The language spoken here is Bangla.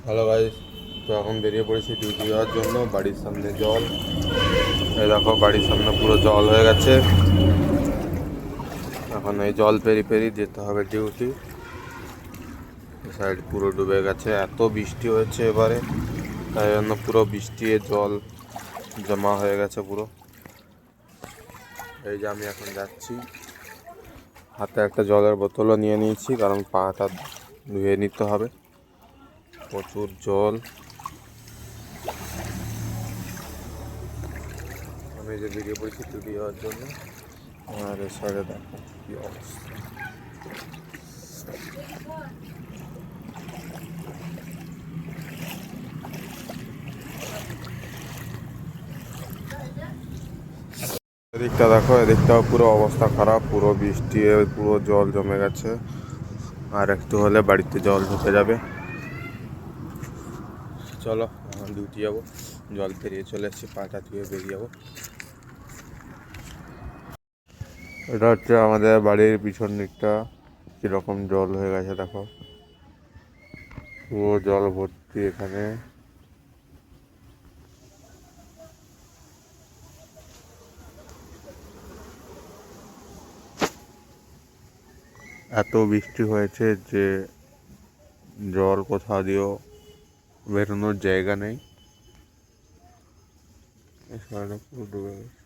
হ্যালো গাইস, তো এখন বেরিয়ে পড়েছি ডিউটি যাওয়ার জন্য। বাড়ির সামনে জল, এই দেখো বাড়ির সামনে পুরো জল হয়ে গেছে। এখন এই জল পেরি যেতে হবে ডিউটি। সাইড পুরো ডুবে গেছে, এত বৃষ্টি হয়েছে এবারে, তাই জন্য পুরো বৃষ্টি জল জমা হয়ে গেছে পুরো। এই যে আমি এখন যাচ্ছি, হাতে একটা জলের বোতলও নিয়ে নিয়েছি, কারণ পাটা ধুয়ে নিতে হবে, প্রচুর জল। আমি যে বেরিয়ে পড়েছি ডিউটি যাওয়ার জন্য, আর এর সাইডে দেখো কি অবস্থা। এদিকটা দেখো, এদিকটাও পুরো অবস্থা খারাপ, পুরো বৃষ্টি পুরো জল জমে গেছে। আর একটু হলে বাড়িতে জল ঢুকে যাবে। চলো এখন ডিউটি যাবো, জল পেরিয়ে চলে এসেছি, পাটা ধুয়ে বেরিয়ে যাবো। এটা হচ্ছে আমাদের বাড়ির পিছন দিকটা, কীরকম জল হয়ে গেছে দেখো, পুরো জল ভর্তি এখানে। এত বৃষ্টি হয়েছে যে জল কোথাও দিয়েও বেরোনোর জায়গা নেই, পুরো ডুবে গেছে।